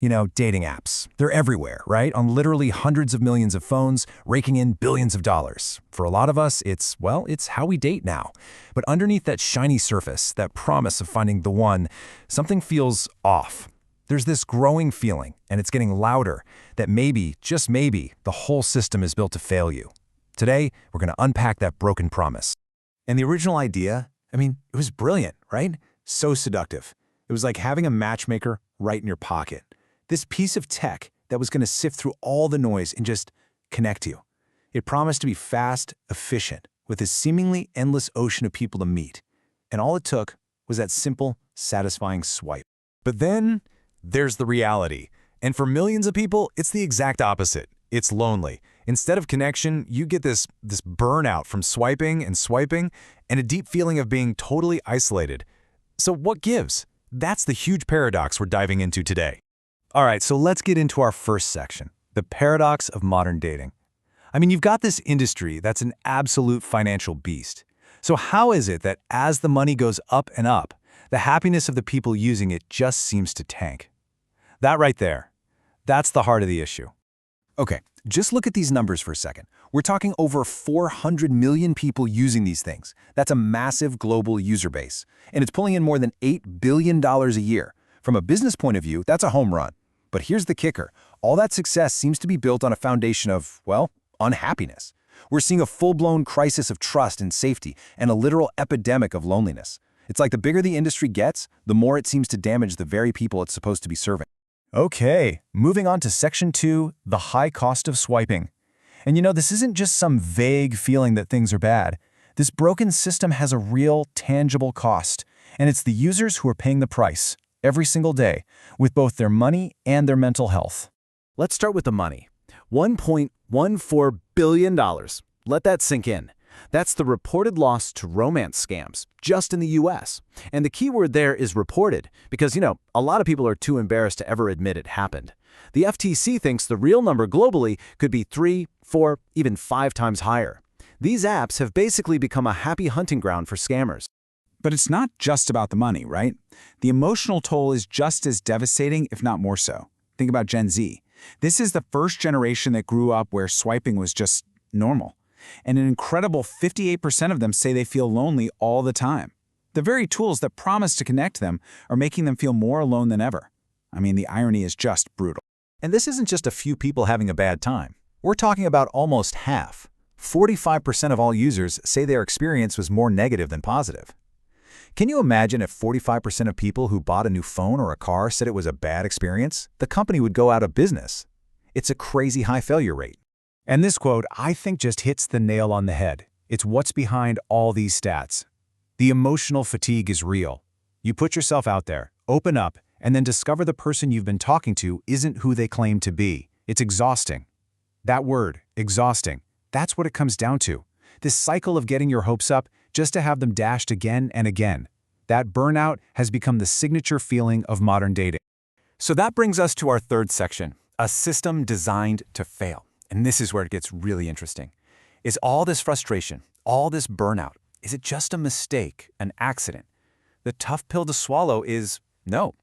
Dating apps. They're everywhere, right? On literally hundreds of millions of phones, raking in billions of dollars. For a lot of us, it's how we date now. But underneath that shiny surface, that promise of finding the one, something feels off. There's this growing feeling, and it's getting louder, that maybe, just maybe, the whole system is built to fail you. Today, we're going to unpack that broken promise. And the original idea, it was brilliant, right? So seductive. It was like having a matchmaker right in your pocket. This piece of tech that was going to sift through all the noise and just connect you. It promised to be fast, efficient, with a seemingly endless ocean of people to meet. And all it took was that simple, satisfying swipe. But then there's the reality. And for millions of people, it's the exact opposite. It's lonely. Instead of connection, you get this burnout from swiping and a deep feeling of being totally isolated. So what gives? That's the huge paradox we're diving into today. All right, so let's get into our first section, the paradox of modern dating. You've got this industry that's an absolute financial beast. So how is it that as the money goes up and up, the happiness of the people using it just seems to tank? That right there, that's the heart of the issue. Okay, just look at these numbers for a second. We're talking over 400 million people using these things. That's a massive global user base. And it's pulling in more than $8 billion a year. From a business point of view, that's a home run. But here's the kicker. All that success seems to be built on a foundation of, unhappiness. We're seeing a full-blown crisis of trust and safety and a literal epidemic of loneliness. It's like the bigger the industry gets, the more it seems to damage the very people it's supposed to be serving. Okay, moving on to Section 2, the high cost of swiping. And this isn't just some vague feeling that things are bad. This broken system has a real, tangible cost, and it's the users who are paying the price every single day with both their money and their mental health. Let's start with the money. $1.14 billion. Let that sink in. That's the reported loss to romance scams, just in the US. And the key word there is reported, because, a lot of people are too embarrassed to ever admit it happened. The FTC thinks the real number globally could be 3, 4, even 5 times higher. These apps have basically become a happy hunting ground for scammers. But it's not just about the money, right? The emotional toll is just as devastating, if not more so. Think about Gen Z. This is the first generation that grew up where swiping was just normal. And an incredible 58% of them say they feel lonely all the time. The very tools that promise to connect them are making them feel more alone than ever. The irony is just brutal. And this isn't just a few people having a bad time. We're talking about almost half. 45% of all users say their experience was more negative than positive. Can you imagine if 45% of people who bought a new phone or a car said it was a bad experience? The company would go out of business. It's a crazy high failure rate. And this quote, I think, just hits the nail on the head. It's what's behind all these stats. The emotional fatigue is real. You put yourself out there, open up, and then discover the person you've been talking to isn't who they claim to be. It's exhausting. That word, exhausting, that's what it comes down to. This cycle of getting your hopes up just to have them dashed again and again. That burnout has become the signature feeling of modern dating. So that brings us to our third section, a system designed to fail. And this is where it gets really interesting. Is all this frustration, all this burnout, is it just a mistake, an accident? The tough pill to swallow is no.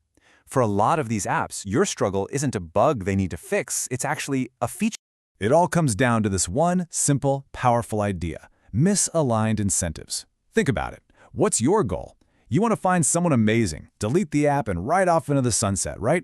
For a lot of these apps, your struggle isn't a bug they need to fix, it's actually a feature. It all comes down to this one simple, powerful idea: misaligned incentives. Think about it. What's your goal? You want to find someone amazing, delete the app, and ride off into the sunset, right?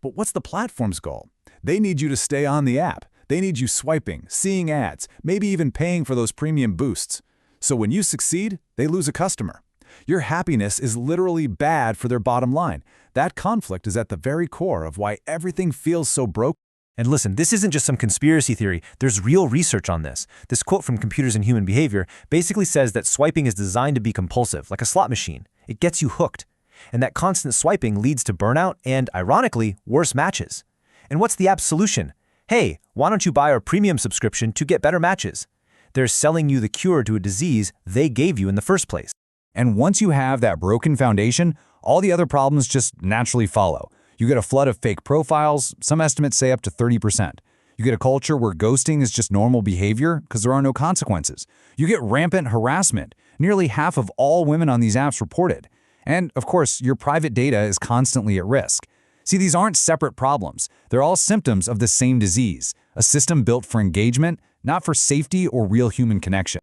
But what's the platform's goal? They need you to stay on the app. They need you swiping, seeing ads, maybe even paying for those premium boosts. So when you succeed, they lose a customer. Your happiness is literally bad for their bottom line. That conflict is at the very core of why everything feels so broken. And listen, this isn't just some conspiracy theory. There's real research on this. This quote from Computers and Human Behavior basically says that swiping is designed to be compulsive, like a slot machine. It gets you hooked. And that constant swiping leads to burnout and, ironically, worse matches. And what's the app's solution? Hey, why don't you buy our premium subscription to get better matches? They're selling you the cure to a disease they gave you in the first place. And once you have that broken foundation, all the other problems just naturally follow. You get a flood of fake profiles, some estimates say up to 30%. You get a culture where ghosting is just normal behavior because there are no consequences. You get rampant harassment. Nearly half of all women on these apps report it. And, of course, your private data is constantly at risk. See, these aren't separate problems. They're all symptoms of the same disease, a system built for engagement, not for safety or real human connection.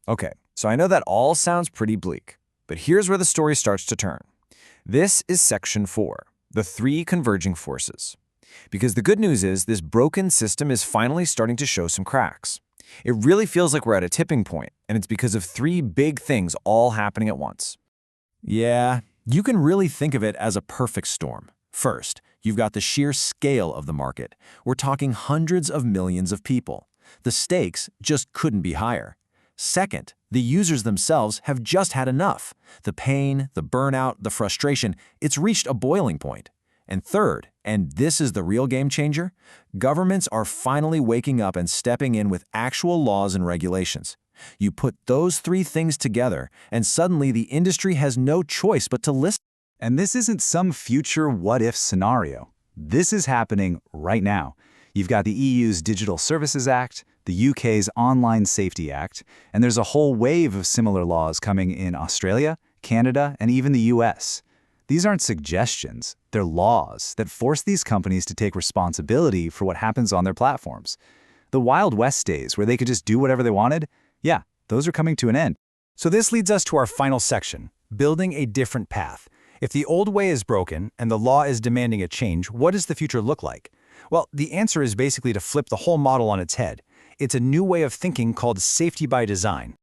Okay, so I know that all sounds pretty bleak, but here's where the story starts to turn. This is Section 4, the 3 converging forces. Because the good news is this broken system is finally starting to show some cracks. It really feels like we're at a tipping point, and it's because of 3 big things all happening at once. Yeah, you can really think of it as a perfect storm. First, you've got the sheer scale of the market. We're talking hundreds of millions of people. The stakes just couldn't be higher. Second, the users themselves have just had enough. The pain, the burnout, the frustration, it's reached a boiling point. And third, and this is the real game changer, governments are finally waking up and stepping in with actual laws and regulations. You put those 3 things together, and suddenly the industry has no choice but to listen. And this isn't some future what-if scenario. This is happening right now. You've got the EU's Digital Services Act, the UK's Online Safety Act, and there's a whole wave of similar laws coming in Australia, Canada, and even the US. These aren't suggestions, they're laws that force these companies to take responsibility for what happens on their platforms. The Wild West days where they could just do whatever they wanted, yeah, those are coming to an end. So this leads us to our final section, building a different path. If the old way is broken and the law is demanding a change, what does the future look like? Well, the answer is basically to flip the whole model on its head. It's a new way of thinking called safety by design.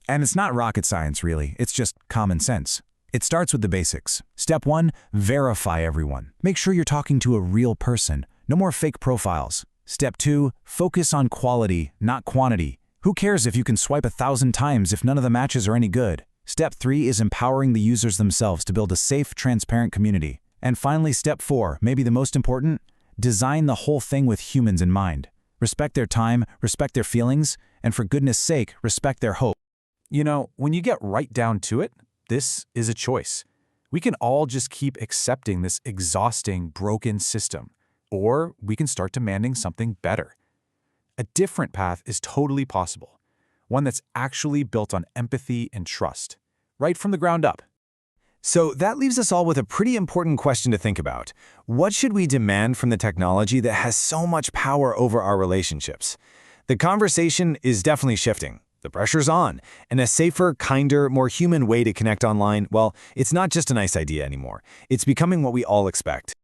And it's not rocket science, really. It's just common sense. It starts with the basics. Step 1, verify everyone. Make sure you're talking to a real person. No more fake profiles. Step 2, focus on quality, not quantity. Who cares if you can swipe 1,000 times if none of the matches are any good? Step 3 is empowering the users themselves to build a safe, transparent community. And finally, step 4, maybe the most important, design the whole thing with humans in mind. Respect their time, respect their feelings, and for goodness sake, respect their hope. You know, when you get right down to it, this is a choice. We can all just keep accepting this exhausting, broken system, or we can start demanding something better. A different path is totally possible, one that's actually built on empathy and trust, right from the ground up. So that leaves us all with a pretty important question to think about. What should we demand from the technology that has so much power over our relationships? The conversation is definitely shifting. The pressure's on, and a safer, kinder, more human way to connect online, well, it's not just a nice idea anymore. It's becoming what we all expect.